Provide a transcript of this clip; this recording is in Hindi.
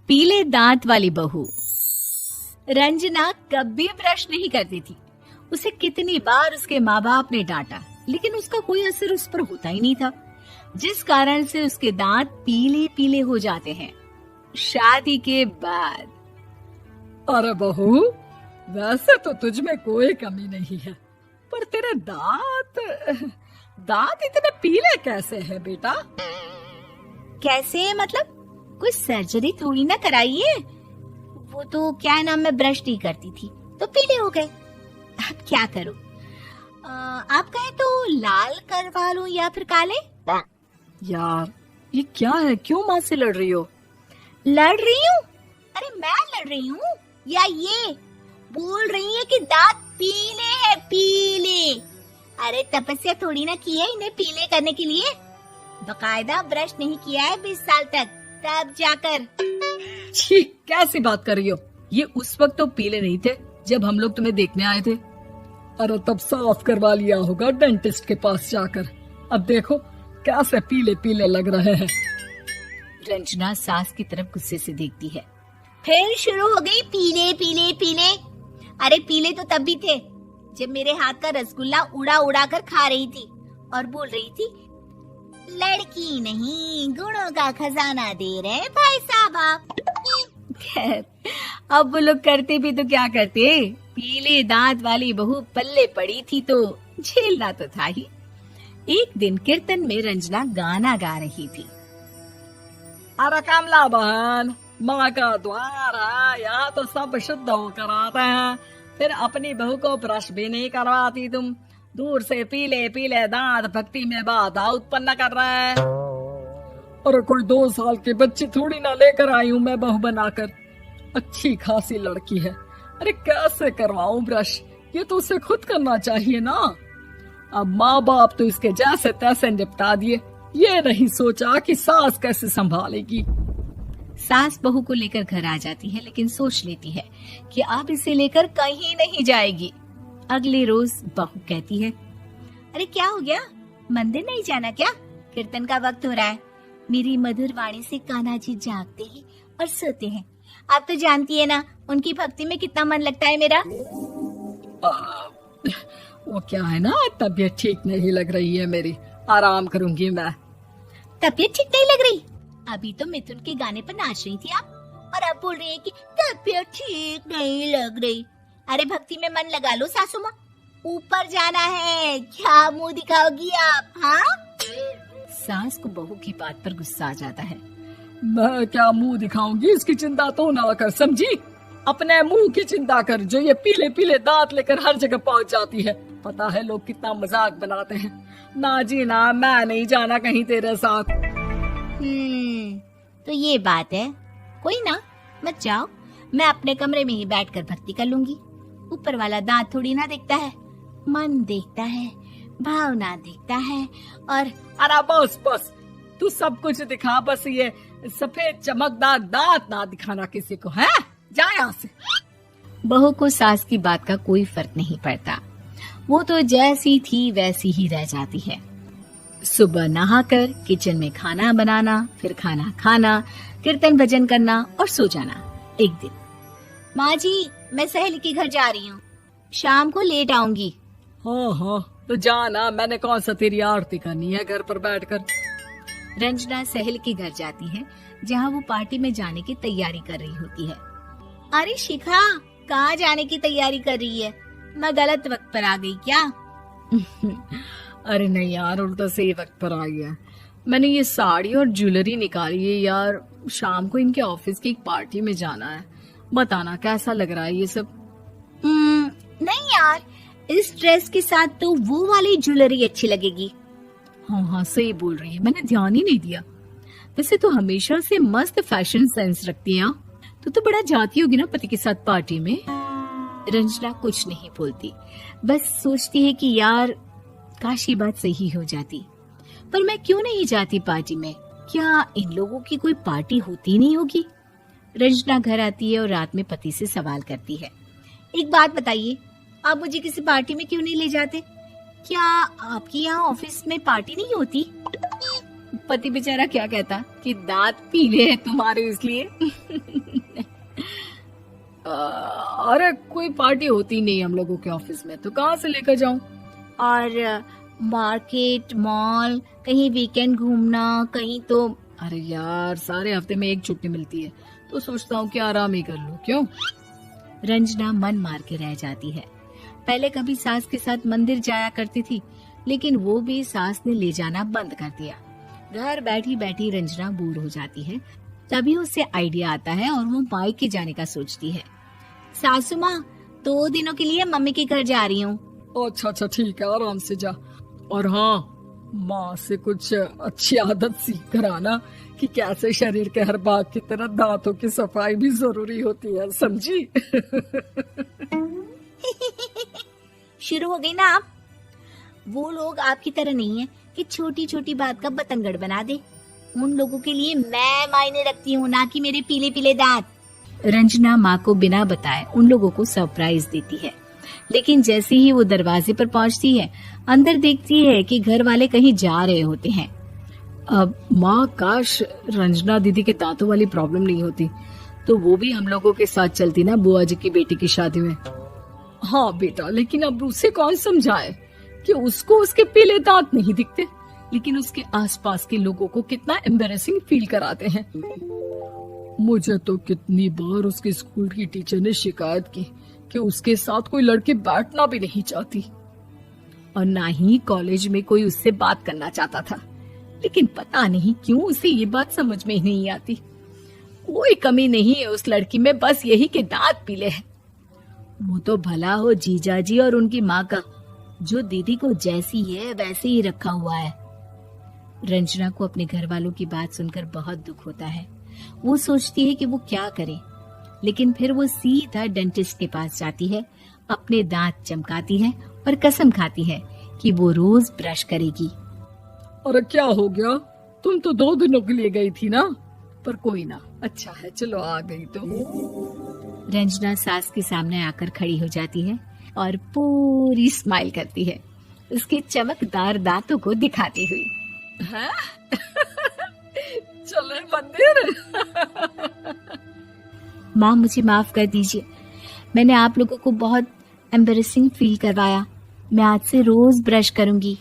पीले दांत वाली बहू। रंजना कभी ब्रश नहीं करती थी। उसे कितनी बार उसके माँ बाप ने डांटा, लेकिन उसका कोई असर उस पर होता ही नहीं था, जिस कारण से उसके दांत पीले पीले हो जाते हैं। शादी के बाद। अरे बहू, वैसे तो तुझ में कोई कमी नहीं है, पर तेरे दांत इतने पीले कैसे हैं बेटा? कैसे मतलब? कोई सर्जरी थोड़ी ना कराई है। वो तो क्या नाम, मैं ब्रश नहीं करती थी तो पीले हो गए। अब क्या करूं? आप कहें तो लाल करवा लूं या फिर काले? यार ये क्या है, क्यों माँ से लड़ रही हो? लड़ रही हूँ? अरे मैं लड़ रही हूँ या ये बोल रही है कि दांत पीले हैं, पीले। अरे तपस्या थोड़ी ना की है इन्हें पीले करने के लिए। बकायदा ब्रश नहीं किया है 20 साल तक, तब जाकर। छी, कैसी बात कर रही हो? ये उस वक्त तो पीले नहीं थे जब हम लोग तुम्हें देखने आए थे। अरे तब साफ करवा लिया होगा डेंटिस्ट के पास जाकर। अब देखो कैसे पीले पीले लग रहे हैं। रंजना सास की तरफ गुस्से से देखती है। फिर शुरू हो गई पीले पीले पीले। अरे पीले तो तब भी थे जब मेरे हाथ का रसगुल्ला उड़ा उड़ा कर खा रही थी और बोल रही थी, लड़की नहीं गुणों का खजाना दे रहे भाई साहब आप। खैर, अब वो लोग करते भी तो क्या करते, पीले दांत वाली बहू पल्ले पड़ी थी तो झेलना तो था ही। एक दिन कीर्तन में रंजना गाना गा रही थी। अरे कमला बहन, माँ का द्वार है, यहाँ तो सब शुद्ध होकर आते हैं, फिर अपनी बहू को ब्रश भी नहीं करवाती तुम। दूर से पीले पीले दांत भक्ति में बाधा उत्पन्न कर रहे हैं। अरे कोई 2 साल के बच्चे थोड़ी ना लेकर आई हूँ मैं बहू बनाकर। अच्छी खासी लड़की है, अरे कैसे करवाऊं ब्रश? ये तो उसे खुद करना चाहिए ना। अब माँ बाप तो इसके जैसे तैसे निपटा दिए, ये नहीं सोचा कि सास कैसे संभालेगी। सास बहू को लेकर घर आ जाती है, लेकिन सोच लेती है कि अब इसे लेकर कहीं नहीं जाएगी। अगले रोज बहू कहती है, अरे क्या हो गया, मंदिर नहीं जाना क्या? कीर्तन का वक्त हो रहा है। मेरी मधुर वाणी से कान्हा जी जागते हैं और सोते हैं। आप तो जानती है ना उनकी भक्ति में कितना मन लगता है मेरा। वो क्या है ना, तबीयत ठीक नहीं लग रही है मेरी, आराम करूंगी मैं। तबीयत ठीक नहीं लग रही? अभी तो मिथुन के गाने पर नाच रही थी आप, और अब बोल रही है कि तबीयत ठीक नहीं लग रही। अरे भक्ति में मन लगा लो सासू माँ, ऊपर जाना है, क्या मुंह दिखाओगी आप? हाँ? सास को बहू की बात पर गुस्सा आ जाता है। मैं क्या मुंह दिखाऊंगी, इसकी चिंता तो ना कर, समझी? अपने मुंह की चिंता कर, जो ये पीले पीले दांत लेकर हर जगह पहुंच जाती है। पता है लोग कितना मजाक बनाते हैं। ना जी ना, मैं नहीं जाना कहीं तेरे साथ। तो ये बात है। कोई ना, मत जाओ, मैं अपने कमरे में ही बैठकर भक्ति कर लूंगी। ऊपर वाला दांत थोड़ी ना देखता है, मन देखता है, भावना देखता है। और अरे बस बस, तू सब कुछ दिखा, बस ये सफेद चमकदार दांत ना दिखाना किसी को, है? जा यहाँ से। बहू को सास की बात का कोई फर्क नहीं पड़ता, वो तो जैसी थी वैसी ही रह जाती है। सुबह नहाकर किचन में खाना बनाना, फिर खाना खाना, कीर्तन भजन करना और सो जाना। एक दिन, माँ जी मैं सहेली के घर जा रही हूँ, शाम को लेट आऊंगी। हाँ, तो जाना, मैंने कौन सा तेरी आरती करनी है घर पर बैठकर। रंजना सहेली के घर जाती है, जहाँ वो पार्टी में जाने की तैयारी कर रही होती है। अरे शिखा, कहाँ जाने की तैयारी कर रही है? मैं गलत वक्त पर आ गई क्या? अरे नहीं यार, उल्टा सही वक्त पर आई है। मैंने ये साड़ी और ज्वेलरी निकाली है यार, शाम को इनके ऑफिस की एक पार्टी में जाना है। बताना कैसा लग रहा है ये सब? नहीं यार, इस ड्रेस के साथ तो वो वाली ज्वेलरी अच्छी लगेगी। हाँ, सही बोल रही है, मैंने ध्यान ही नहीं दिया। वैसे तो हमेशा से मस्त फैशन सेंस रखती है। तो बड़ा जाती होगी ना पति के साथ पार्टी में। रंजना कुछ नहीं बोलती, बस सोचती है कि यार काश ये बात सही हो जाती, पर मैं क्यों नहीं जाती पार्टी में? क्या इन लोगों की कोई पार्टी होती नहीं होगी? रंजना घर आती है और रात में पति से सवाल करती है, एक बात बताइए, आप मुझे किसी पार्टी में क्यों नहीं ले जाते? क्या आपके यहाँ ऑफिस में पार्टी नहीं होती? पति बेचारा क्या कहता कि दांत पीले हैं तुम्हारे इसलिए। अरे कोई पार्टी होती नहीं हम लोगों के ऑफिस में, तो कहाँ से लेकर जाऊं? और मार्केट, मॉल, कहीं वीकेंड घूमना, कहीं तो। अरे यार सारे हफ्ते में एक छुट्टी मिलती है, तो सोचता हूँ कि आराम ही कर लूं। क्यों? रंजना मन मार के रह जाती है। पहले कभी सास के साथ मंदिर जाया करती थी, लेकिन वो भी सास ने ले जाना बंद कर दिया। घर बैठी बैठी रंजना बोर हो जाती है। तभी उसे आइडिया आता है और वो मायके जाने का सोचती है। सासू माँ, 2 दिनों के लिए मम्मी के घर जा रही हूँ। अच्छा अच्छा ठीक है, आराम से जा। और हाँ, माँ से कुछ अच्छी आदत सीख कर आना कि कैसे शरीर के हर भाग की तरह दांतों की सफाई भी जरूरी होती है, समझी? शुरू हो गई ना आप। वो लोग आपकी तरह नहीं है कि छोटी छोटी बात का बतंगड़ बना दे। उन लोगों के लिए मैं मायने रखती हूँ, ना कि मेरे पीले पीले दांत। रंजना माँ को बिना बताए उन लोगों को सरप्राइज देती है, लेकिन जैसे ही वो दरवाजे पर पहुंचती है, अंदर देखती है कि घर वाले कहीं जा रहे होते हैं। अब माँ, काश रंजना दीदी के दांतों वाली प्रॉब्लम नहीं होती, तो वो भी हम लोगों के साथ चलती ना बुआ जी की बेटी की शादी में। हाँ बेटा, लेकिन अब उसे कौन समझाए कि उसको उसके पीले दांत नहीं दिखते, लेकिन उसके आसपास के लोगों को कितना एम्बैरेसिंग फील कराते हैं। मुझे तो कितनी बार उसके स्कूल की टीचर ने शिकायत की कि उसके साथ कोई लड़की बैठना भी नहीं चाहती, और ना ही कॉलेज में कोई उससे बात करना चाहता था। लेकिन पता नहीं क्यों उसे ये बात समझ में ही नहीं आती। कोई कमी नहीं है उस लड़की में, बस यही कि दांत पीले हैं। वो तो भला हो जीजा जी और उनकी माँ का, जो दीदी को जैसी है वैसे ही रखा हुआ है। रंजना को अपने घर वालों की बात सुनकर बहुत दुख होता है। वो सोचती है कि वो क्या करे, लेकिन फिर वो सीधा डेंटिस्ट के पास जाती है, अपने दांत चमकाती है और कसम खाती है कि वो रोज ब्रश करेगी। अरे क्या हो गया? तुम तो 2 दिनों के लिए गई थी ना, पर कोई ना, अच्छा है, चलो आ गई तो। रंजना सास के सामने आकर खड़ी हो जाती है और पूरी स्माइल करती है, उसके चमकदार दांतों को दिखाती हुई। हैं? चले मंदिर? माँ, मुझे माफ कर दीजिए, मैंने आप लोगों को बहुत एम्बैरेसिंग फील करवाया। मैं आज से रोज ब्रश करूंगी।